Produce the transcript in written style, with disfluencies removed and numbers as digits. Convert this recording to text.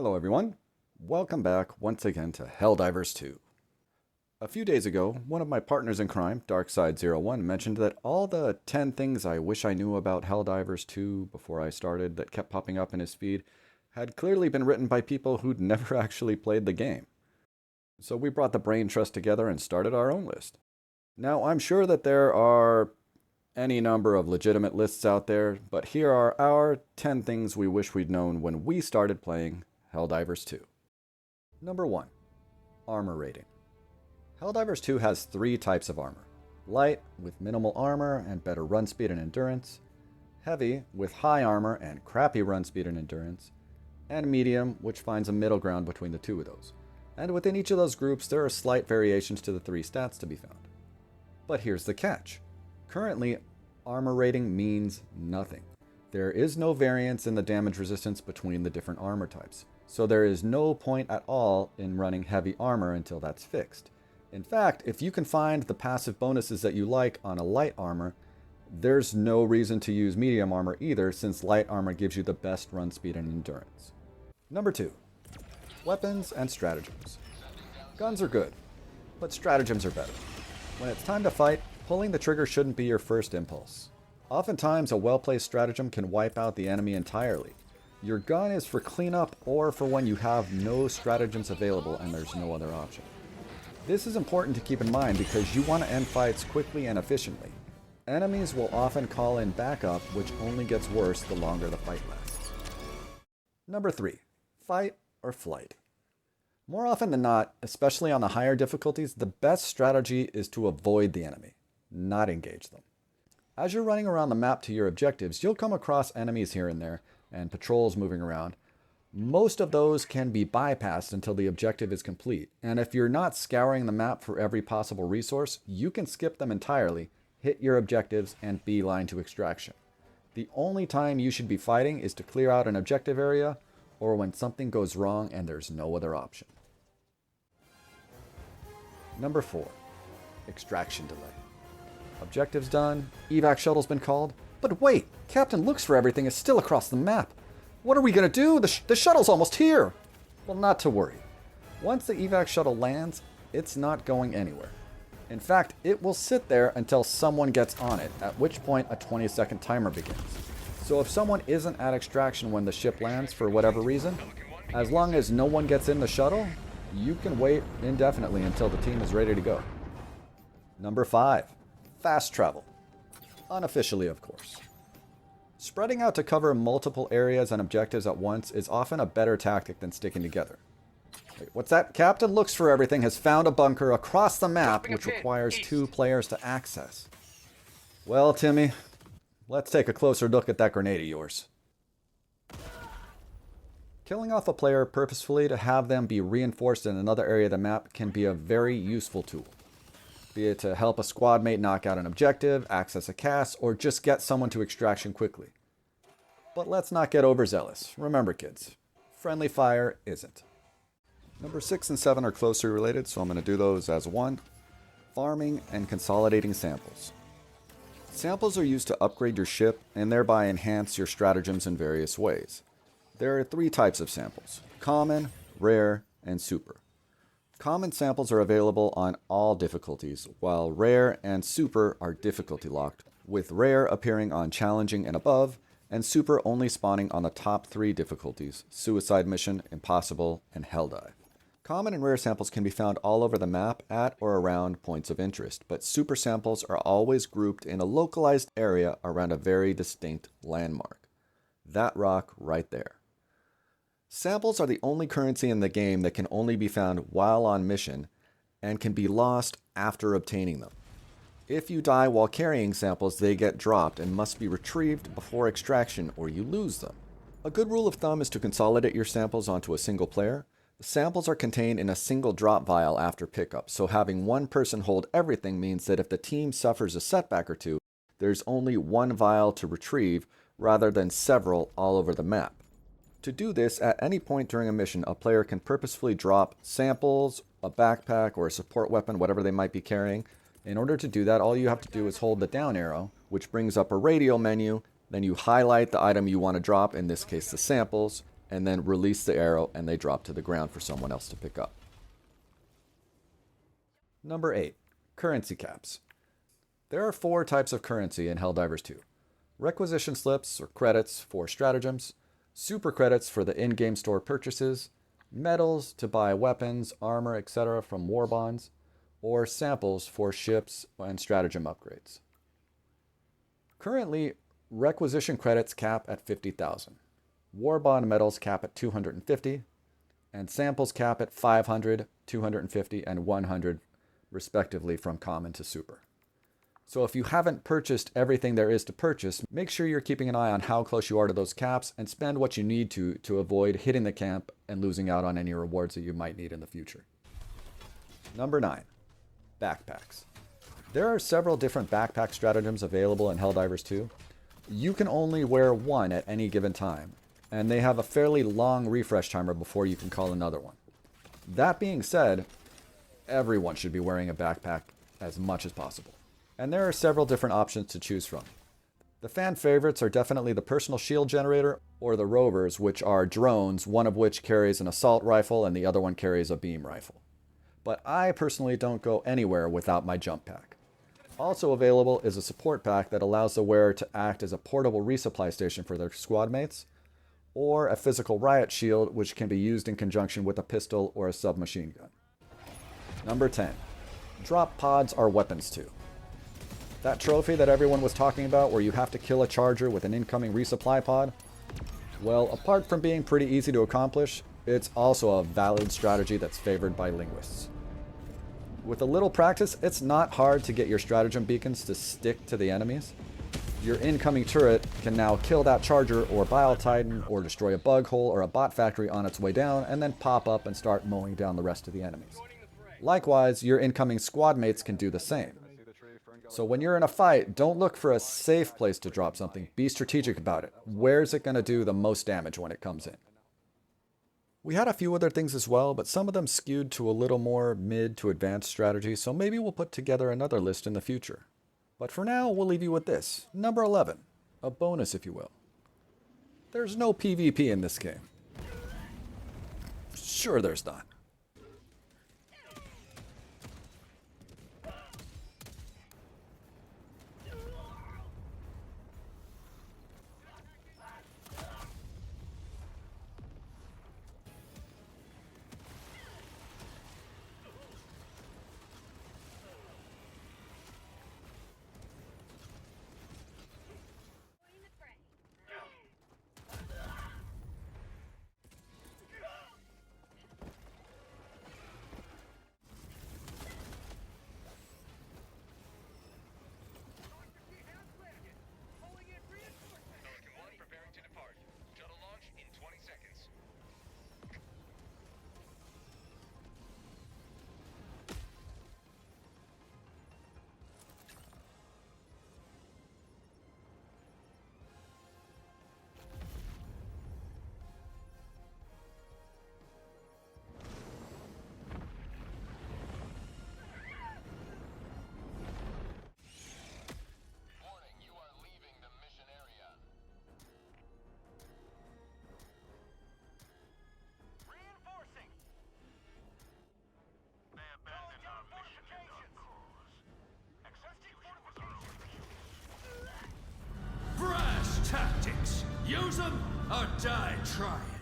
Hello everyone, welcome back once again to Helldivers 2. A few days ago, one of my partners in crime, Darkside01, mentioned that all the 10 things I wish I knew about Helldivers 2 before I started that kept popping up in his feed had clearly been written by people who'd never actually played the game. So we brought the brain trust together and started our own list. Now I'm sure that there are any number of legitimate lists out there, but here are our 10 things we wish we'd known when we started playing Helldivers 2. Number 1. Armor rating. Helldivers 2 has 3 types of armor. Light, with minimal armor and better run speed and endurance. Heavy, with high armor and crappy run speed and endurance. And medium, which finds a middle ground between the two of those. And within each of those groups, there are slight variations to the 3 stats to be found. But here's the catch. Currently, armor rating means nothing. There is no variance in the damage resistance between the different armor types. So there is no point at all in running heavy armor until that's fixed. In fact, if you can find the passive bonuses that you like on a light armor, there's no reason to use medium armor either, since light armor gives you the best run speed and endurance. Number 2. Weapons and stratagems. Guns are good, but stratagems are better. When it's time to fight, pulling the trigger shouldn't be your first impulse. Oftentimes, a well-placed stratagem can wipe out the enemy entirely. Your gun is for cleanup or for when you have no stratagems available and there's no other option. This is important to keep in mind because you want to end fights quickly and efficiently. Enemies will often call in backup, which only gets worse the longer the fight lasts. Number 3. Fight or flight. More often than not, especially on the higher difficulties, the best strategy is to avoid the enemy, not engage them. As you're running around the map to your objectives, you'll come across enemies here and there, and patrols moving around. Most of those can be bypassed until the objective is complete, and if you're not scouring the map for every possible resource, you can skip them entirely, hit your objectives, and beeline to extraction. The only time you should be fighting is to clear out an objective area, or when something goes wrong and there's no other option. Number 4. Extraction delay. Objectives done, evac shuttle's been called, but wait, Captain Looks for Everything is still across the map. What are we gonna do? The shuttle's almost here. Well, not to worry. Once the evac shuttle lands, it's not going anywhere. In fact, it will sit there until someone gets on it, at which point a 20-second timer begins. So if someone isn't at extraction when the ship lands for whatever reason, as long as no one gets in the shuttle, you can wait indefinitely until the team is ready to go. Number 5. Fast travel. Unofficially, of course. Spreading out to cover multiple areas and objectives at once is often a better tactic than sticking together. Wait, what's that? Captain Looks for Everything has found a bunker across the map which requires 2 players to access. Well, Timmy, let's take a closer look at that grenade of yours. Killing off a player purposefully to have them be reinforced in another area of the map can be a very useful tool. Be it to help a squad mate knock out an objective, access a cast, or just get someone to extraction quickly. But let's not get overzealous. Remember, kids, friendly fire isn't. Number 6 and 7 are closely related, so I'm going to do those as one. Farming and consolidating samples. Samples are used to upgrade your ship and thereby enhance your stratagems in various ways. There are 3 types of samples: common, rare, and super. Common samples are available on all difficulties, while rare and super are difficulty locked, with rare appearing on challenging and above, and super only spawning on the top 3 difficulties: suicide mission, impossible, and hell dive. Common and rare samples can be found all over the map at or around points of interest, but super samples are always grouped in a localized area around a very distinct landmark. That rock right there. Samples are the only currency in the game that can only be found while on mission and can be lost after obtaining them. If you die while carrying samples, they get dropped and must be retrieved before extraction or you lose them. A good rule of thumb is to consolidate your samples onto a single player. The samples are contained in a single drop vial after pickup, so having one person hold everything means that if the team suffers a setback or two, there's only one vial to retrieve rather than several all over the map. To do this, at any point during a mission, a player can purposefully drop samples, a backpack, or a support weapon, whatever they might be carrying. In order to do that, all you have to do is hold the down arrow, which brings up a radio menu. Then you highlight the item you want to drop, in this case the samples, and then release the arrow and they drop to the ground for someone else to pick up. Number 8. Currency caps. There are 4 types of currency in Helldivers 2. Requisition slips or credits for stratagems, super credits for the in-game store purchases, medals to buy weapons, armor, etc. from war bonds, or samples for ships and stratagem upgrades. Currently, requisition credits cap at 50,000, war bond medals cap at 250, and samples cap at 500, 250, and 100 respectively from common to super. So if you haven't purchased everything there is to purchase, make sure you're keeping an eye on how close you are to those caps and spend what you need to avoid hitting the camp and losing out on any rewards that you might need in the future. Number 9. Backpacks. There are several different backpack stratagems available in Helldivers 2. You can only wear one at any given time, and they have a fairly long refresh timer before you can call another one. That being said, everyone should be wearing a backpack as much as possible. And there are several different options to choose from. The fan favorites are definitely the personal shield generator or the rovers, which are drones, one of which carries an assault rifle and the other one carries a beam rifle. But I personally don't go anywhere without my jump pack. Also available is a support pack that allows the wearer to act as a portable resupply station for their squad mates, or a physical riot shield which can be used in conjunction with a pistol or a submachine gun. Number 10. Drop pods are weapons too. That trophy that everyone was talking about where you have to kill a charger with an incoming resupply pod? Well, apart from being pretty easy to accomplish, it's also a valid strategy that's favored by linguists. With a little practice, it's not hard to get your stratagem beacons to stick to the enemies. Your incoming turret can now kill that charger or bile titan or destroy a bug hole or a bot factory on its way down and then pop up and start mowing down the rest of the enemies. Likewise, your incoming squad mates can do the same. So when you're in a fight, don't look for a safe place to drop something. Be strategic about it. Where's it going to do the most damage when it comes in? We had a few other things as well, but some of them skewed to a little more mid to advanced strategy, so maybe we'll put together another list in the future. But for now, we'll leave you with this. Number 11. A bonus, if you will. There's no PvP in this game. Sure there's not. Tactics. Use them or die trying.